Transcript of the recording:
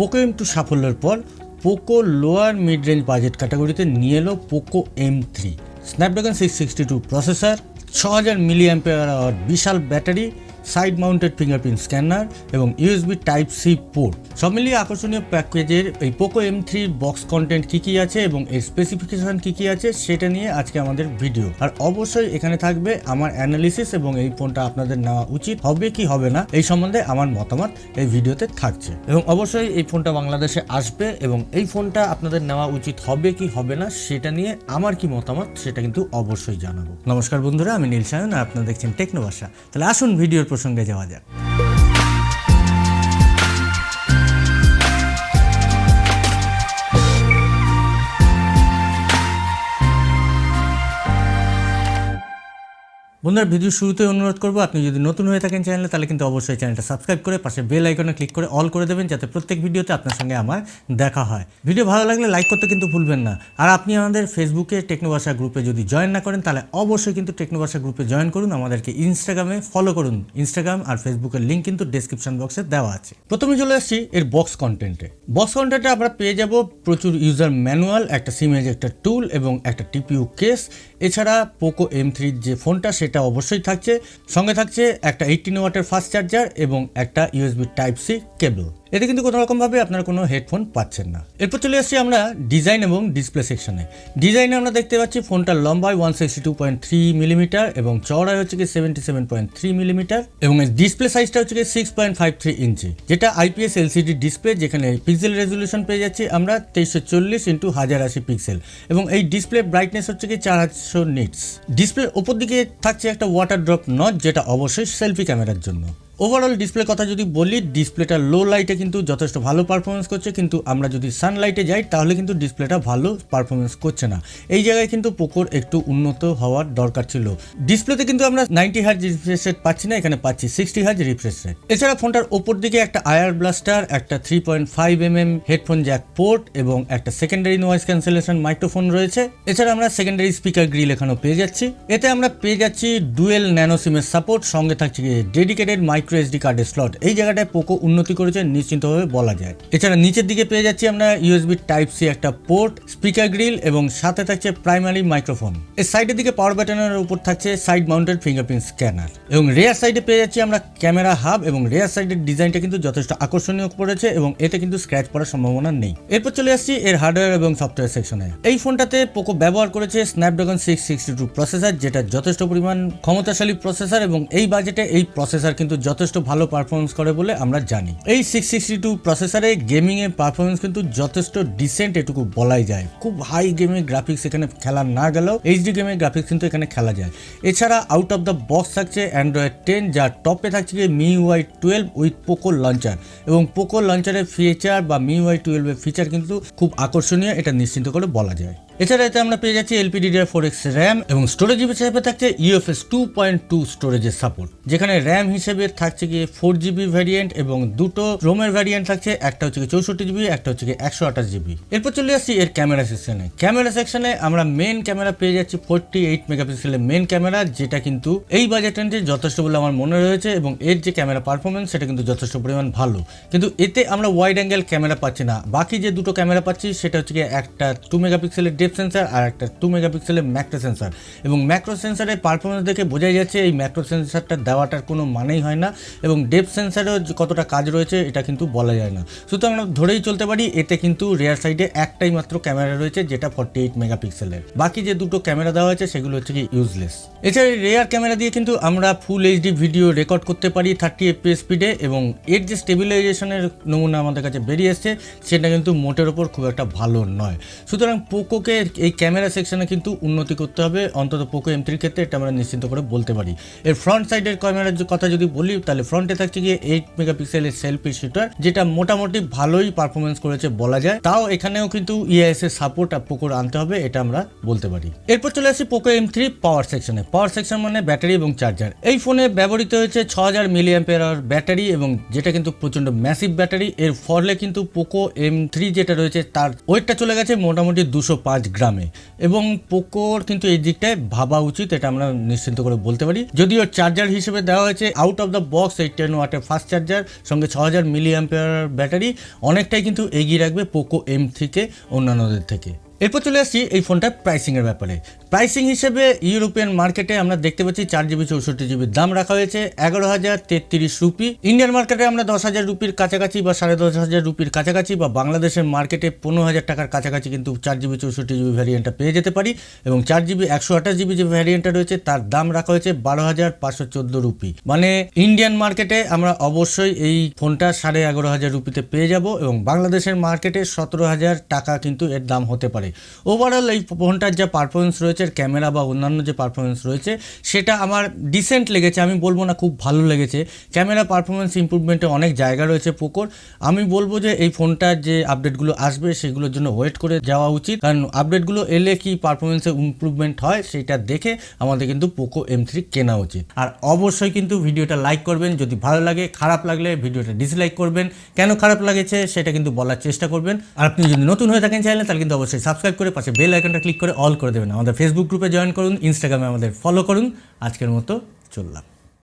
Poco M2 সাফল্যের পর Poco lower mid range budget ক্যাটাগরিতে নিয়ে এলো Poco M3। Snapdragon 662 processor, 6000 mAh বিশাল battery, side mounted fingerprint scanner এবং ইউএসবি টাইপ সি পোর্ট, সব মিলিয়ে আকর্ষণীয় প্যাকেজের এই পোকো M3 বক্স কন্টেন্ট কী আছে এবং এর স্পেসিফিকেশন কী আছে সেটা নিয়ে আজকে আমাদের ভিডিও। আর অবশ্যই এখানে থাকবে আমার অ্যানালিসিস এবং এই ফোনটা আপনাদের নেওয়া উচিত হবে কি হবে না এই সম্বন্ধে আমার মতামত এই ভিডিওতে থাকছে। এবং অবশ্যই এই ফোনটা বাংলাদেশে আসবে এবং এই ফোনটা আপনাদের নেওয়া উচিত হবে কি হবে না সেটা নিয়ে আমার কি মতামত সেটা কিন্তু অবশ্যই জানাবো। নমস্কার বন্ধুরা, আমি নীল সায়ন আর আপনারা দেখছেন টেকনো বাসা। তাহলে আসুন ভিডিওর প্রসঙ্গে যাওয়া যাক। বন্ধুরা, ভিডিও শুরুতে অনুরোধ করবো, আপনি যদি নতুন হয়ে থাকেন চ্যানেলে তাহলে কিন্তু অবশ্যই চ্যানেলটা সাবস্ক্রাইব করে পাশে বেল আইকনে ক্লিক করে অল করে দেবেন, যাতে প্রত্যেক ভিডিওতে আপনার সঙ্গে আমার দেখা হয়। ভিডিও ভালো লাগলে লাইক করতে কিন্তু ভুলবেন না। আর আপনি আমাদের ফেসবুকে টেকনো বাসা গ্রুপে যদি জয়েন না করেন তাহলে অবশ্যই কিন্তু টেকনো বাসা গ্রুপে জয়েন করুন। আমাদেরকে ইনস্টাগ্রামে ফলো করুন। ইনস্টাগ্রাম আর ফেসবুকের লিঙ্ক কিন্তু ডেসক্রিপশন বক্সে দেওয়া আছে। প্রথমে চলে আসছি এর বক্স কন্টেন্টে। বক্স কন্টেন্টে আমরা পেয়ে যাব প্রচুর ইউজার ম্যানুয়াল, একটা সিমেজ, একটা টুল এবং একটা টিপিইউ কেস। এছাড়া পোকো M3 যে ফোনটা সেটা অবশ্যই থাকছে, সঙ্গে থাকছে একটা 18 ওয়াটের ফাস্ট চার্জার এবং একটা ইউএসবি টাইপ সি কেবল। এতে কিন্তু কোনো রকমভাবে আপনারা কোনো হেডফোন পাচ্ছেন না। এরপর চলে আসছি আমরা ডিজাইন এবং ডিসপ্লে সেকশনে। ডিজাইনে আমরা দেখতে পাচ্ছি ফোনটার লম্বায় 162.3 মিলিমিটার এবং চওড়ায় হচ্ছে কি 77.3 মিলিমিটার এবং এর ডিসপ্লে সাইজটা হচ্ছে কি 6.53 ইঞ্চি, যেটা IPS LCD ডিসপ্লে, যেখানে পিক্সেল রেজলিউশন পেয়ে যাচ্ছি আমরা 2340x1080 পিক্সেল এবং এই ডিসপ্লে ব্রাইটনেস হচ্ছে কি 400 নিটস। ডিসপ্লের ওপর দিকে থাকছে একটা ওয়াটার ড্রপ নচ, যেটা অবশ্যই সেলফি ক্যামেরার জন্য। ওভারঅল ডিসপ্লে কথা যদি বলি, ডিসপ্লেটা লো লাইটে কিন্তু যথেষ্ট ভালো পারফরমেন্স করছে, কিন্তু আমরা যদি সানলাইটে যাই তাহলে কিন্তু ডিসপ্লেটা ভালো পারফরমেন্স করছে না। এই জায়গায় কিন্তু পোকোর একটু উন্নত হওয়ার দরকার ছিল। ডিসপ্লেতে কিন্তু আমরা 90 হার্জ রিফ্রেশ রেট পাচ্ছি না, এখানে পাচ্ছি 60 হার্জ রিফ্রেশ রেট। এছাড়া ফোনটার ওপর দিকে একটা আয়ার ব্লাস্টার, একটা 3.5mm হেডফোন জ্যাক পোর্ট এবং একটা সেকেন্ডারি নয়েজ ক্যান্সেলেশন মাইক্রোফোন রয়েছে। এছাড়া আমরা সেকেন্ডারি স্পিকার গ্রিল এখানেও পেয়ে যাচ্ছি। এতে আমরা পেয়ে যাচ্ছি ডুয়েল ন্যানো সিমের সাপোর্ট, সঙ্গে থাকছে ডেডিকেটেড মাইক্রো SD কার্ডের স্লট। এই জায়গাটায় পোকো উন্নতি করেছে নিশ্চিন্তভাবে বলা যায়। এছাড়া নিচের দিকে পেয়ে যাচ্ছি আমরা ইউএসবি টাইপ সি একটা পোর্ট, স্পিকার গ্রিল এবং সাথে থাকছে প্রাইমারি মাইক্রোফোন। এর সাইডের দিকে পাওয়ার বাটনের উপর থাকছে সাইড মাউন্টেড ফিঙ্গারপ্রিন্ট স্ক্যানার এবং রেয়ার সাইডে পেয়ে যাচ্ছি আমরা ক্যামেরা হাব এবং রেয়ার সাইডের ডিজাইনটা কিন্তু যথেষ্ট আকর্ষণীয় করেছে এবং এতে কিন্তু স্ক্র্যাচ পড়ার সম্ভাবনা নেই। এরপর চলে আসছি এর হার্ডওয়্যার এবং সফটওয়্যার সেকশনে। এই ফোনটাতে পোকো ব্যবহার করেছে স্ন্যাপড্রাগন 662 প্রসেসর, যেটা যথেষ্ট পরিমাণ ক্ষমতাশালী প্রসেসর এবং এই বাজেটে এই প্রসেসর কিন্তু যথেষ্ট ভালো পারফরমেন্স করে বলে আমরা জানি। এই 662 প্রসেসরে গেমিং এর পারফরমেন্স কিন্তু যথেষ্ট ডিসেন্ট, এটুকু বলাই যায়। খুব হাই গেমের গ্রাফিক্স এখানে খেলা না গেলেও HD গেমের গ্রাফিক্স কিন্তু এখানে খেলা যায়। এছাড়া আউট অফ দ্য বক্স থাকছে অ্যান্ড্রয়েড 10, যার টপে থাকছে MIUI 12 উইথ পোকো লঞ্চার এবং পোকো লঞ্চারের ফিচার বা MIUI 12 এর ফিচার কিন্তু খুব আকর্ষণীয়, এটা নিশ্চিন্ত করে বলা যায়। এছাড়া এতে আমরা পেয়ে যাচ্ছি LPDDR4X র্যাম এবং স্টোরেজ হিসেবে থাকছে UFS 2.2 স্টোরেজের সাপোর্ট, যেখানে র্যাম হিসেবে থাকছে গিয়ে 4GB ভ্যারিয়েন্ট এবং দুটো রোমের ভ্যারিয়েন্ট থাকছে, একটা হচ্ছে 64GB, একটা হচ্ছে 128GB। এরপর চলে আসছি এর ক্যামেরা সেকশনে। ক্যামেরা সেকশনে আমরা মেন ক্যামেরা পেয়ে যাচ্ছি 48 মেগাপিক্সেলের মেন ক্যামেরা, যেটা কিন্তু এই বাজেট রেঞ্জে যথেষ্ট বলে আমার মনে রয়েছে এবং এর যে ক্যামেরা পারফরমেন্স সেটা কিন্তু যথেষ্ট পরিমাণ ভালো। কিন্তু এতে আমরা ওয়াইড অ্যাঙ্গেল ক্যামেরা পাচ্ছি না। বাকি যে দুটো ক্যামেরা পাচ্ছি সেটা হচ্ছে একটা 2 মেগাপিক্সেলের ডেপথ সেন্সর আর একটা 2 মেগাপিক্সেলের ম্যাক্রো সেন্সর এবং ম্যাক্রো সেন্সরের পারফরমেন্স দেখে বোঝাই যাচ্ছে এই ম্যাক্রো সেন্সরটা দেওয়াটার কোনো মানেই হয় না এবং ডেপথ সেন্সরেও কতটা কাজ রয়েছে এটা কিন্তু বলা যায় না। সুতরাং আমরা ধরেই চলতে পারি এতে কিন্তু রিয়ার সাইডে একটাই মাত্র ক্যামেরা রয়েছে, যেটা 48 মেগাপিক্সেলের। বাকি যে দুটো ক্যামেরা দেওয়া হয়েছে সেগুলো হচ্ছে কি ইউজলেস। এছাড়া রিয়ার ক্যামেরা দিয়ে কিন্তু আমরা ফুল HD ভিডিও রেকর্ড করতে পারি 30 FPS স্পিডে এবং এর যে স্টেবিলাইজেশনের নমুনা আমাদের কাছে বেরিয়ে এসছে সেটা কিন্তু মোটের ওপর খুব একটা ভালো নয়। সুতরাং পোকোকে এই ক্যামেরা সেকশনে কিন্তু উন্নতি করতে হবে, অন্তত পোকো M3 ক্ষেত্রে এটা আমরা নিশ্চিন্ত করে বলতে পারি। এর ফ্রন্ট সাইডের ক্যামেরার কথা যদি বলি তাহলে ফ্রন্টে থাকছে গিয়ে 8 মেগাপিক্সেলের সেলফি শুটার, যেটা মোটামুটি ভালোই পারফরমেন্স করেছে বলা যায়। তাও এখানেও কিন্তু EIS এর সাপোর্ট পোকোর আনতে হবে, এটা আমরা বলতে পারি। এরপর চলে আসি পোকো M3 পাওয়ার সেকশনে। পাওয়ার সেকশন মানে ব্যাটারি এবং চার্জার। এই ফোনে ব্যবহৃত হয়েছে 6000 mAh ব্যাটারি এবং যেটা কিন্তু প্রচন্ড ম্যাসিভ ব্যাটারি। এর ফলে কিন্তু পোকো M3 যেটা রয়েছে তার ওয়েটটা চলে গেছে মোটামুটি 205 গ্রামে, এবং পোকোর কিন্তু এই দিকটায় ভাবা উচিত, এটা আমরা নিশ্চিন্ত করে বলতে পারি। যদিও চার্জার হিসেবে দেওয়া হয়েছে আউট অফ দ্য বক্স এই 10 ওয়াটের ফাস্ট চার্জার, সঙ্গে 6000 মিলি অ্যাম্পিয়ার ব্যাটারি, অনেকটাই কিন্তু এগিয়ে রাখবে পোকো M3 থেকে অন্যান্যদের থেকে। এরপর চলে আসছি এই ফোনটার প্রাইসিংয়ের ব্যাপারে। প্রাইসিং হিসেবে ইউরোপিয়ান মার্কেটে আমরা দেখতে পাচ্ছি 4GB 64GB দাম রাখা হয়েছে 11,033 রুপি। ইন্ডিয়ান মার্কেটে আমরা 10,000 রুপির কাছাকাছি বা 10,500 রুপির কাছাকাছি, বা বাংলাদেশের মার্কেটে 15,000 টাকার কাছাকাছি কিন্তু 4GB 64GB ভ্যারিয়েন্টটা পেয়ে যেতে পারি। এবং 4GB 128GB যে ভ্যারিয়েন্টটা রয়েছে তার দাম রাখা হয়েছে 12,514 রুপি। মানে ইন্ডিয়ান মার্কেটে আমরা অবশ্যই এই ফোনটা 11,500 রুপিতে পেয়ে যাব, এবং বাংলাদেশের মার্কেটে 17,000 টাকা কিন্তু এর দাম হতে পারে। ওভারঅল এই ফোনটার যা পারফরমেন্স রয়েছে, ক্যামেরা বা অন্যান্য যে পারফরমেন্স রয়েছে, সেটা আমার ডিসেন্ট লেগেছে, আমি বলবো না খুব ভালো লেগেছে। ক্যামেরা পারফরমেন্স ইমপ্রুভমেন্টে অনেক জায়গা রয়েছে পোকোর। আমি বলবো যে এই ফোনটার যে আপডেটগুলো আসবে সেগুলোর জন্য ওয়েট করে যাওয়া উচিত, কারণ আপডেটগুলো এলে কি পারফরমেন্সে ইমপ্রুভমেন্ট হয় সেটা দেখে আমাদের কিন্তু পোকো M3 কেনা উচিত। আর অবশ্যই কিন্তু ভিডিওটা লাইক করবেন যদি ভালো লাগে, খারাপ লাগলে ভিডিওটা ডিসলাইক করবেন, কেন খারাপ লাগেছে সেটা কিন্তু বলার চেষ্টা করবেন। আর আপনি যদি নতুন হয়ে থাকেন চ্যানেলে তাহলে কিন্তু অবশ্যই সাবস্ক্রাইব করে পাশে বেল আইকনটা ক্লিক করে অল করে দেবেন। আমাদের ফেসবুক গ্রুপে জয়েন করুন, ইনস্টাগ্রামে আমাদের ফলো করুন। আজকের মতো চললাম।